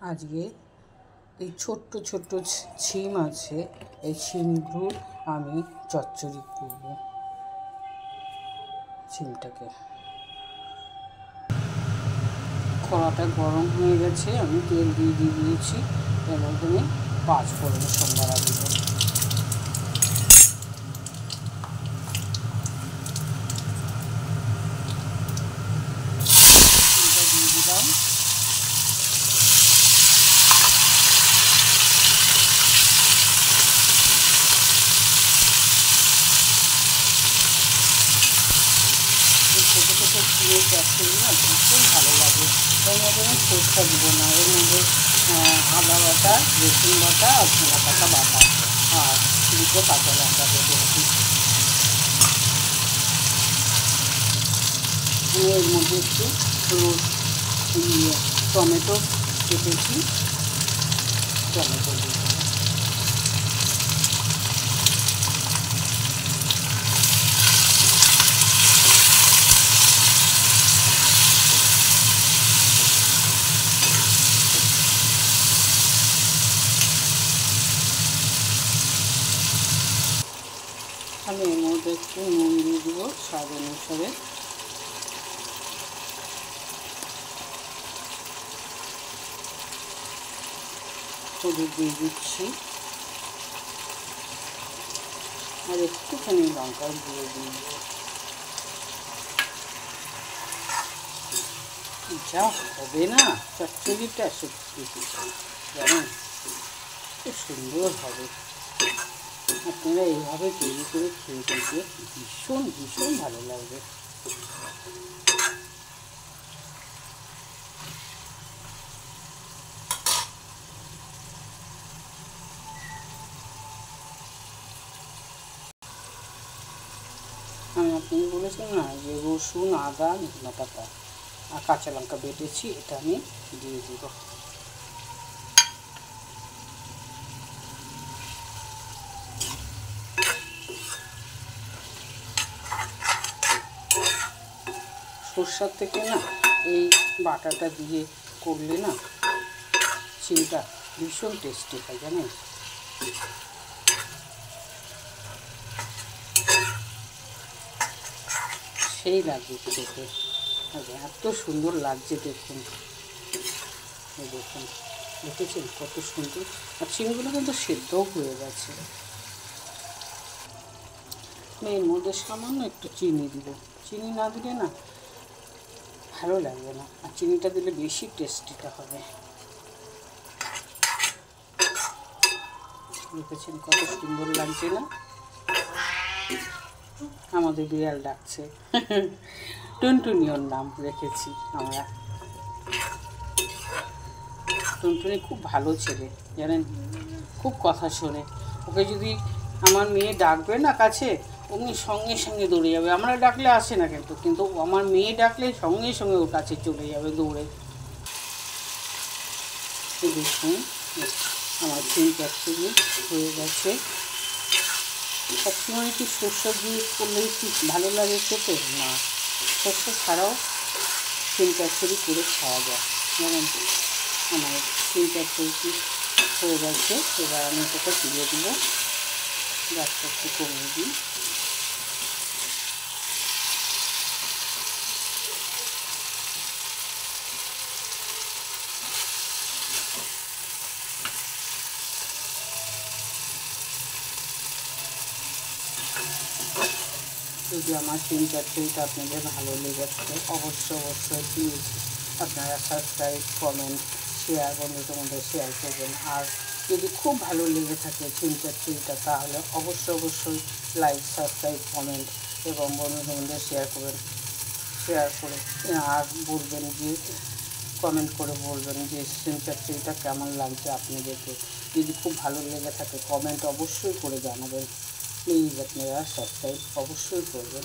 আজকে এই ছোট্ট ছোট্ট ছিম আছে, এই ছিমগুলো আমি চচ্চড়ি করব। ছিমটাকে কড়াটা গরম হয়ে গেছে, আমি তেল দিয়ে দিয়েছি। এর মধ্যে আমি 5 ফোড়ন সম্বারা দিব। দিয়ে দিলাম। ছোটো ছোটো চিড়ে চচ্চড়ি না ভীষণ ভালো লাগে। এর মধ্যে আমি সরষা দিব না, এর মধ্যে আদা বাটা, রসুন বাটা আর ধনে পাতা বাটা আর 2টো কাঁচা লঙ্কা দিয়েছি। এর মধ্যে একটু টমেটো কেটেছি, টমেটো দিয়ে আমি এর মধ্যে একটু নুন দিয়ে দেবো স্বাদ অনুসারে। হলুদ দিয়ে দিচ্ছি আর একটুখানি লঙ্কার গুঁড়ো দিয়ে দেবো। যা হবে না চচ্চড়িটা সত্যি জানেন, খুব সুন্দর হবে। আপনারা এইভাবে তৈরি করে খেয়ে দেখবে, ভীষণ ভীষণ ভালো লাগবে। আমি আপনি বলেছেন না যে রসুন, আদা, ধনে পাতা আর কাঁচা লঙ্কা বেটেছি, এটা আমি দিয়ে দিব। সরষার থেকে না এই বাটাটা দিয়ে করলে না চিমটা ভীষণ টেস্টি হয় জানেন। সেই লাগবে খেতে, এত সুন্দর লাগছে দেখুন। দেখুন দেখেছেন কত সুন্দর, আর চিমগুলো কিন্তু সেদ্ধও হয়ে গেছে। এর মধ্যে সামান্য একটু চিনি দিব, চিনি না দিলে না ভালো লাগবে না, আর চিনিটা দিলে বেশি টেস্টিটা হবে। দেখেছেন কত সুন্দর লাগছে না। আমাদের বিড়াল ডাকছে, টুনটুনিওর নাম রেখেছি আমরা। টুনটুনি খুব ভালো ছেলে জানেন, খুব কথা শোনে। ওকে যদি আমার মেয়ে ডাকবে না কাছে, অমনি সঙ্গে সঙ্গে দৌড়ে যাবে। আমরা ডাকলে আসে না, কিন্তু আমার মেয়ে ডাকলে সঙ্গে সঙ্গে ওর কাছে চলে যাবে দৌড়ে। দেখুন আমার চিম চচ্চড়ি হয়ে গেছে। সবসময় কি সরষে দিয়ে করলে কি ভালো লাগে খেতে? না, সরষে ছাড়াও চিম চচ্চড়ি করে খাওয়া যায় জানেন। আমার চিম চচ্চড়ি হয়ে গেছে, এবার আমি এটাকে তুলে দিব, গ্যাসটা একটু কমিয়ে দিই। যদি আমার চিম চচ্চড়িটা আপনাদের ভালো লেগে থাকে অবশ্যই প্লিজ আপনারা সাবস্ক্রাইব, কমেন্ট, শেয়ার বন্ধুদের মধ্যে শেয়ার করবেন। আর যদি খুব ভালো লেগে থাকে চিম চচ্চড়িটা, তাহলে অবশ্যই লাইক, সাবস্ক্রাইব, কমেন্ট এবং বন্ধুদের মধ্যে শেয়ার করবেন। শেয়ার করে আর বলবেন যে কমেন্ট করে বলবেন যে চিম চচ্চড়িটা কেমন লাগছে আপনাদেরকে। যদি খুব ভালো লেগে থাকে কমেন্ট অবশ্যই করে জানাবেন। প্লিজ আপনারা সাবস্ক্রাইব অবশ্যই করবেন।